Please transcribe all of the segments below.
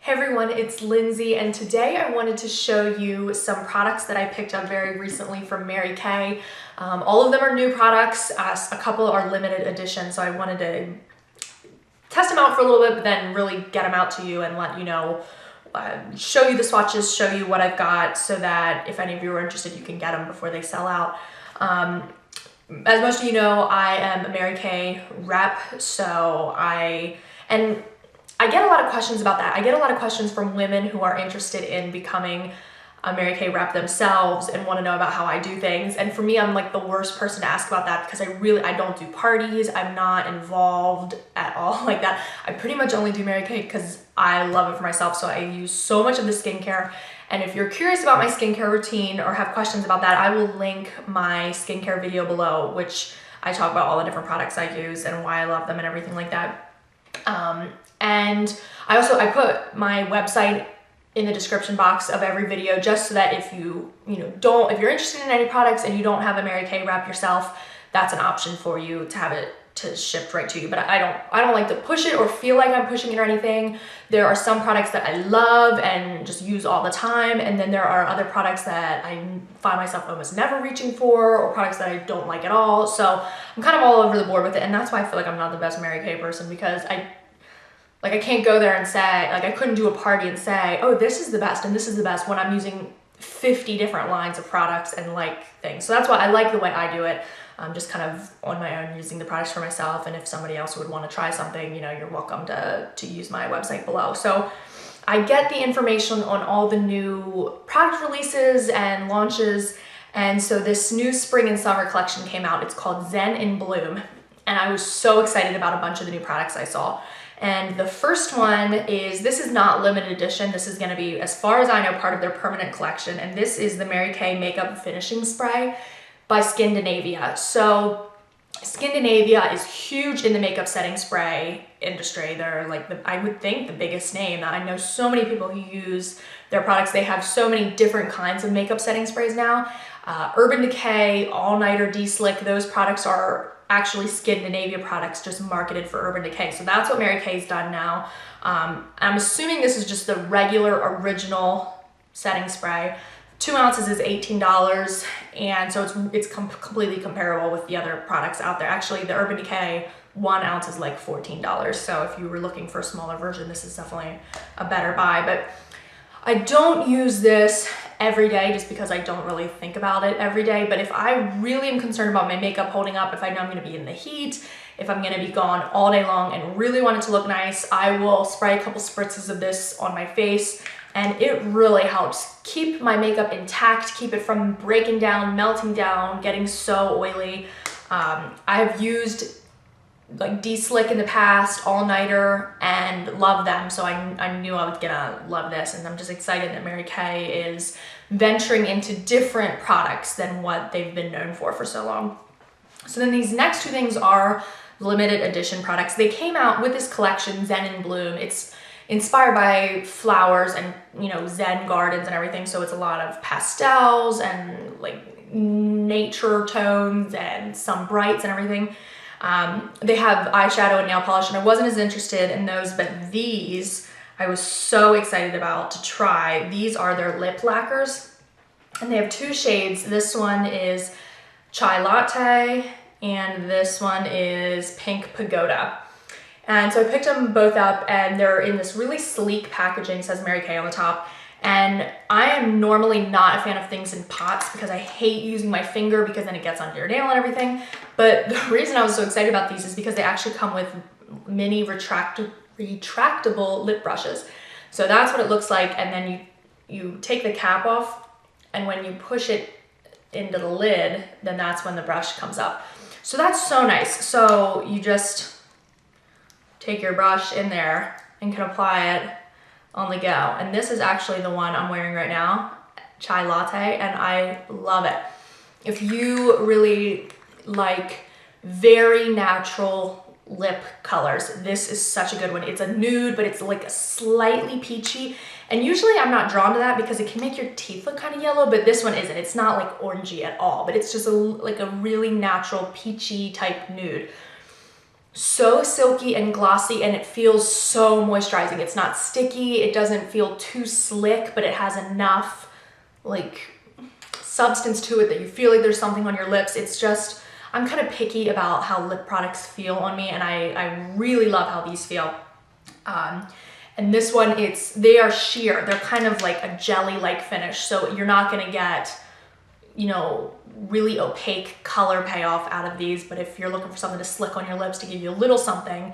Hey everyone, it's Lindsay, and today I wanted to show you some products that I picked up very recently from Mary Kay. All of them are new products, a couple are limited edition, so I wanted to test them out for a little bit, but then really get them out to you and let you know, show you the swatches, show you what I've got, so that if any of you are interested, you can get them before they sell out. As most of you know, I am a Mary Kay rep, so I get a lot of questions about that. I get a lot of questions from women who are interested in becoming a Mary Kay rep themselves and want to know about how I do things. And for me, I'm like the worst person to ask about that because I don't do parties. I'm not involved at all like that. I pretty much only do Mary Kay because I love it for myself. So I use so much of the skincare. And if you're curious about my skincare routine or have questions about that, I will link my skincare video below, which I talk about all the different products I use and why I love them and everything like that. And I put my website in the description box of every video just so that if if you're interested in any products and you don't have a Mary Kay rep yourself, that's an option for you to have it shipped right to you. But I don't like to push it or feel like I'm pushing it or anything. There are some products that I love and just use all the time, and then there are other products that I find myself almost never reaching for, or products that I don't like at all. So I'm kind of all over the board with it, and that's why I feel like I'm not the best Mary Kay person, because I can't go there and say, I couldn't do a party and say, oh, this is the best and this is the best when I'm using 50 different lines of products and things. So that's why I like the way I do it. I'm just kind of on my own using the products for myself. And if somebody else would want to try something, you're welcome to use my website below. So I get the information on all the new product releases and launches. And so this new spring and summer collection came out. It's called Zen in Bloom. And I was so excited about a bunch of the new products I saw. And the first one this is not limited edition. This is gonna be, as far as I know, part of their permanent collection. And this is the Mary Kay Makeup Finishing Spray by Skindinavia. So Skindinavia is huge in the makeup setting spray industry. They're I would think the biggest name. I know so many people who use their products. They have so many different kinds of makeup setting sprays now. Urban Decay, All Nighter, D-Slick, those products are actually Skindinavia products just marketed for Urban Decay. So that's what Mary Kay's done now. I'm assuming this is just the regular original setting spray. 2 ounces is $18, and so it's completely comparable with the other products out there. Actually, the Urban Decay 1 ounce is like $14. So if you were looking for a smaller version, this is definitely a better buy. But I don't use this every day just because I don't really think about it every day. But if I really am concerned about my makeup holding up, if I know I'm gonna be in the heat, if I'm gonna be gone all day long and really want it to look nice, I will spray a couple spritzes of this on my face, and it really helps keep my makeup intact, keep it from breaking down, melting down, getting so oily. I've used D-Slick in the past, All Nighter, and love them. So I knew I was gonna love this, and I'm just excited that Mary Kay is venturing into different products than what they've been known for so long. So then these next two things are limited edition products. They came out with this collection, Zen in Bloom. It's inspired by flowers and Zen gardens and everything. So it's a lot of pastels and nature tones and some brights and everything. They have eyeshadow and nail polish, and I wasn't as interested in those, but these I was so excited about to try. These are their lip lacquers, and they have 2 shades. This one is Chai Latte, and this one is Pink Pagoda. And so I picked them both up, and they're in this really sleek packaging. It says Mary Kay on the top. And I am normally not a fan of things in pots because I hate using my finger because then it gets under your nail and everything. But the reason I was so excited about these is because they actually come with mini retractable lip brushes. So that's what it looks like. And then you take the cap off, and when you push it into the lid, then that's when the brush comes up. So that's so nice. So you just take your brush in there and can apply it on the go. And this is actually the one I'm wearing right now, Chai Latte, and I love it. If you really like very natural lip colors, this is such a good one. It's a nude, but it's like slightly peachy. And usually I'm not drawn to that because it can make your teeth look kind of yellow, but this one isn't. It's not like orangey at all, but it's just like a really natural peachy type nude. so silky and glossy, and it feels so moisturizing. It's not sticky, it doesn't feel too slick, but it has enough like substance to it that you feel like there's something on your lips. It's just, I'm kind of picky about how lip products feel on me, and I really love how these feel. And this one, they are sheer. They're kind of like a jelly-like finish, so you're not gonna get, you know, really opaque color payoff out of these, but if you're looking for something to slick on your lips to give you a little something.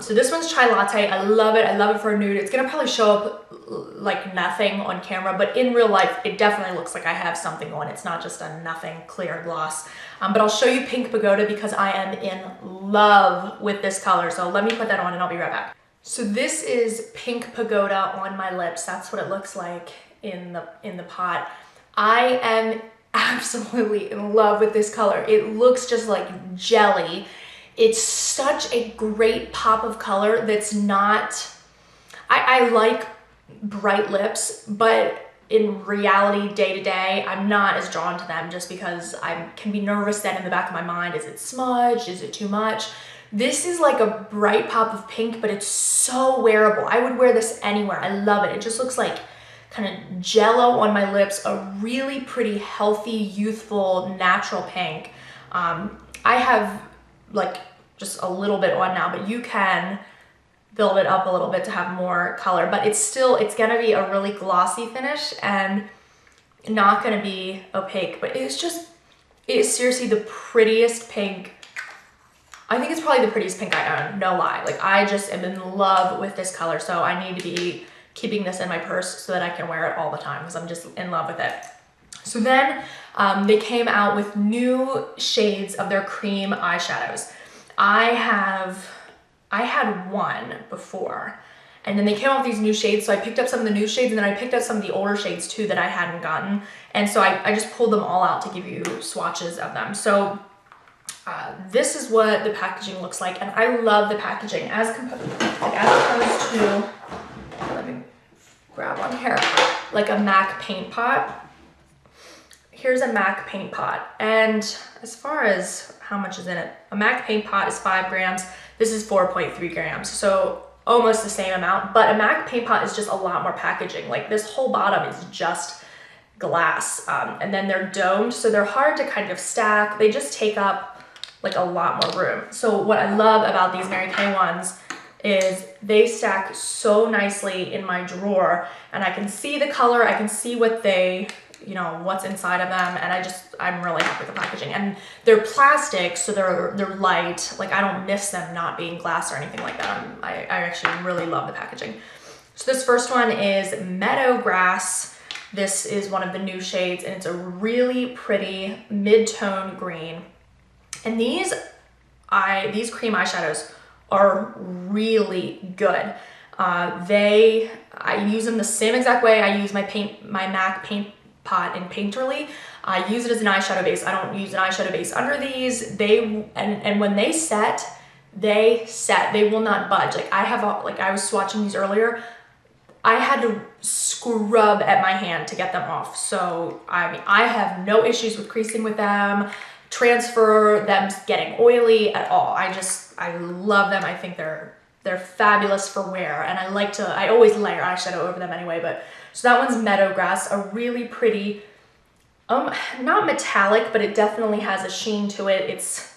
So this one's Chai Latte. I love it. I love it for a nude. It's gonna probably show up like nothing on camera, but in real life, it definitely looks like I have something on. It's not just a nothing clear gloss. But I'll show you Pink Pagoda because I am in love with this color. So let me put that on and I'll be right back. So this is Pink Pagoda on my lips. That's what it looks like in the pot. I am absolutely in love with this color. It looks just like jelly. It's such a great pop of color that's not, I like bright lips, but in reality, day to day, I'm not as drawn to them just because I can be nervous then in the back of my mind. Is it smudged? Is it too much? This is like a bright pop of pink, but it's so wearable. I would wear this anywhere. I love it. It just looks like kind of jello on my lips, a really pretty, healthy, youthful, natural pink. I have like just a little bit on now, but you can build it up a little bit to have more color, but it's gonna be a really glossy finish and not gonna be opaque, but it is seriously the prettiest pink. I think it's probably the prettiest pink I own, no lie. Like I just am in love with this color, so I need to be keeping this in my purse so that I can wear it all the time because I'm just in love with it. So then they came out with new shades of their cream eyeshadows. I had one before, and then they came out with these new shades, so I picked up some of the new shades, and then I picked up some of the older shades too that I hadn't gotten, and so I just pulled them all out to give you swatches of them. So this is what the packaging looks like, and I love the packaging as opposed to, let me grab one here, like a MAC paint pot. Here's a MAC paint pot, and as far as how much is in it, a MAC paint pot is 5 grams. This is 4.3 grams, so almost the same amount, but a MAC paint pot is just a lot more packaging. Like this whole bottom is just glass, and then they're domed, so they're hard to kind of stack. They just take up like a lot more room. So what I love about these Mary Kay ones is they stack so nicely in my drawer, and I can see the color, I can see what they, you know, what's inside of them, and I'm really happy with the packaging. And they're plastic, so they're light. Like I don't miss them not being glass or anything like that. I actually really love the packaging. So this first one is Meadow Grass. This is one of the new shades, and it's a really pretty mid-tone green. And these cream eyeshadows are really good. I use them the same exact way I use my MAC paint pot in Painterly. I use it as an eyeshadow base. I don't use an eyeshadow base under these. And when they set, they will not budge. Like I was swatching these earlier. I had to scrub at my hand to get them off. So I mean, I have no issues with creasing with them, transfer, them getting oily at all. I love them. I think they're fabulous for wear, and I always layer eyeshadow over them anyway. But so that one's Meadow Grass, a really pretty, not metallic, but it definitely has a sheen to it. It's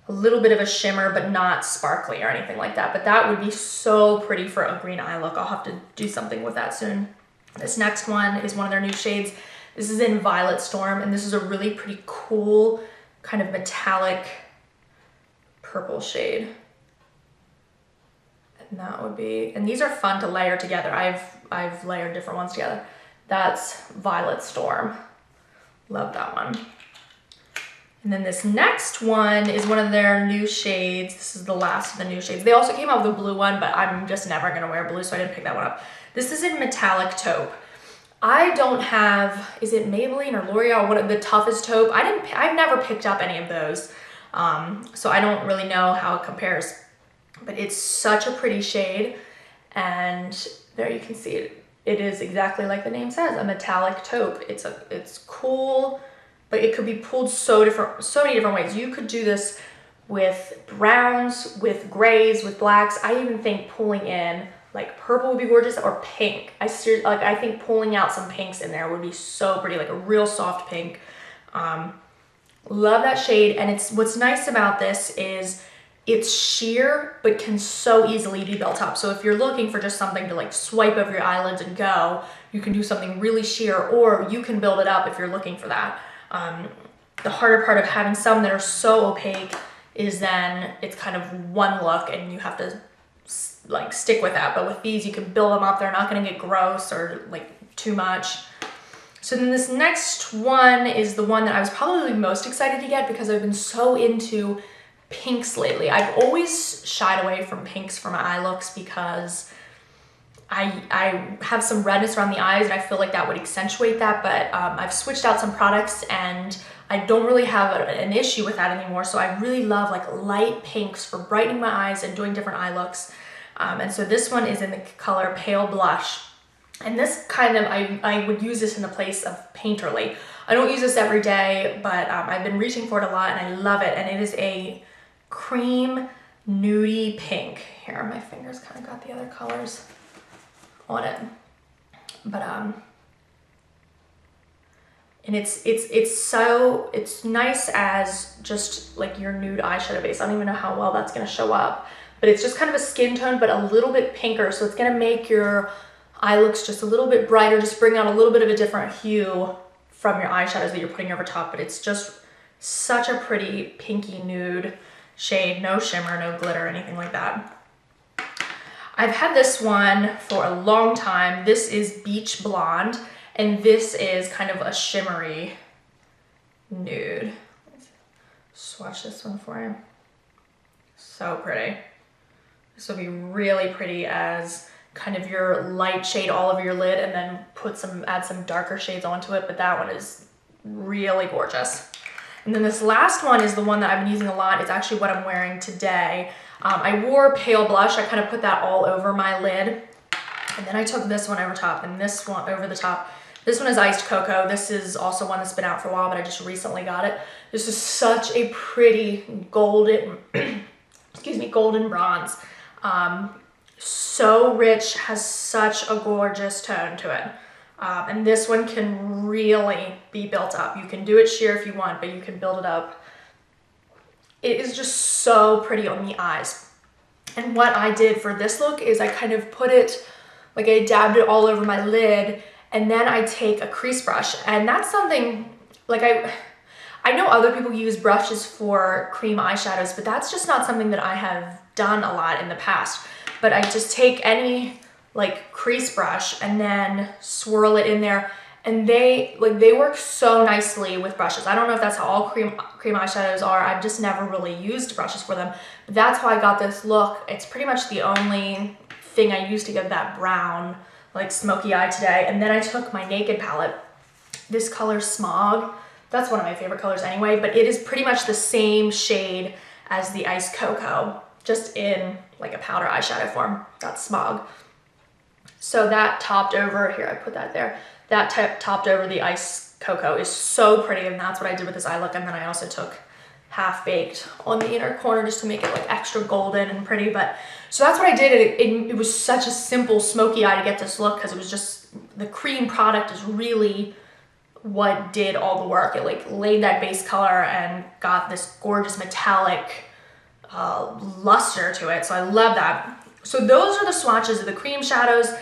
a little bit of a shimmer, but not sparkly or anything like that. But that would be so pretty for a green eye look. I'll have to do something with that soon. This next one is one of their new shades. This is in Violet Storm, and this is a really pretty cool kind of metallic purple shade. And that would be, and these are fun to layer together. I've layered different ones together. That's Violet Storm. Love that one. And then this next one is one of their new shades. This is the last of the new shades. They also came out with a blue one, but I'm just never gonna wear blue, so I didn't pick that one up. This is in Metallic Taupe. I don't have, is it Maybelline or L'Oreal, what the toughest taupe? I've never picked up any of those, so I don't really know how it compares. But it's such a pretty shade, and there you can see it. It is exactly like the name says, a metallic taupe. It's cool, but it could be pulled so many different ways. You could do this with browns, with grays, with blacks. I even think pulling in like purple would be gorgeous, or pink. I think pulling out some pinks in there would be so pretty, like a real soft pink. Love that shade. And what's nice about this is it's sheer, but can so easily be built up. So if you're looking for just something to like swipe over your eyelids and go, you can do something really sheer, or you can build it up if you're looking for that. The harder part of having some that are so opaque is then it's kind of one look and you have to like stick with that. But with these, you can build them up. They're not gonna get gross or like too much. So then this next one is the one that I was probably most excited to get because I've been so into pinks lately. I've always shied away from pinks for my eye looks because I have some redness around the eyes and I feel like that would accentuate that, but I've switched out some products and I don't really have an issue with that anymore. So I really love like light pinks for brightening my eyes and doing different eye looks. And so this one is in the color Pale Blush. And this kind of, I would use this in the place of Painterly. I don't use this every day, but I've been reaching for it a lot and I love it. And it is a cream nudie pink. Here, my fingers kind of got the other colors on it. But and it's nice as just like your nude eyeshadow base. I don't even know how well that's gonna show up, but it's just kind of a skin tone, but a little bit pinker. So it's gonna make your eye looks just a little bit brighter, just bring out a little bit of a different hue from your eyeshadows that you're putting over top. But it's just such a pretty pinky nude shade, no shimmer, no glitter, anything like that. I've had this one for a long time. This is Beach Blonde, and this is kind of a shimmery nude. Let's swatch this one for you. So pretty. This will be really pretty as kind of your light shade all over your lid, and then add some darker shades onto it, but that one is really gorgeous. And then this last one is the one that I've been using a lot. It's actually what I'm wearing today. I wore Pale Blush. I kind of put that all over my lid. And then I took this one over top and this one over the top. This one is Iced Cocoa. This is also one that's been out for a while, but I just recently got it. This is such a pretty golden, excuse me, golden bronze. So rich, has such a gorgeous tone to it. And this one can really be built up. You can do it sheer if you want, but you can build it up. It is just so pretty on the eyes. And what I did for this look is I kind of put it, like I dabbed it all over my lid, and then I take a crease brush. And that's something, like I know other people use brushes for cream eyeshadows, but that's just not something that I have done a lot in the past. But I just take any like crease brush and then swirl it in there, and they work so nicely with brushes. I don't know if that's how all cream eyeshadows are. I've just never really used brushes for them, but that's how I got this look. It's pretty much the only thing I used to get that brown like smoky eye today. And then I took my Naked palette, this color Smog. That's one of my favorite colors anyway, but it is pretty much the same shade as the Iced Cocoa, just in like a powder eyeshadow form. That's Smog. So that topped over, here I put that there, that topped over the Iced Cocoa is so pretty, and that's what I did with this eye look. And then I also took Half Baked on the inner corner just to make it like extra golden and pretty. But so that's what I did. It was such a simple smoky eye to get this look because it was just, the cream product is really what did all the work. It like laid that base color and got this gorgeous metallic luster to it. So I love that. So those are the swatches of the cream shadows.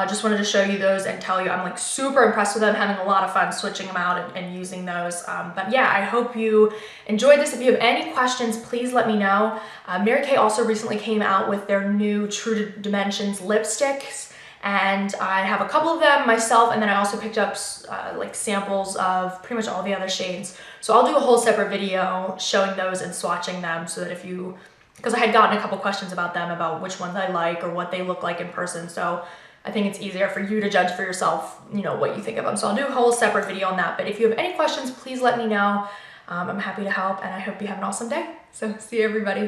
Just wanted to show you those and tell you I'm like super impressed with them, having a lot of fun switching them out and using those. But yeah, I hope you enjoyed this. If you have any questions, please let me know. Mary Kay also recently came out with their new True Dimensions lipsticks, and I have a couple of them myself, and then I also picked up like samples of pretty much all the other shades. So I'll do a whole separate video showing those and swatching them, so that if you, because I had gotten a couple questions about them, about which ones I like or what they look like in person. So I think it's easier for you to judge for yourself, you know, what you think of them. So I'll do a whole separate video on that. But if you have any questions, please let me know. I'm happy to help, and I hope you have an awesome day. So see you, everybody.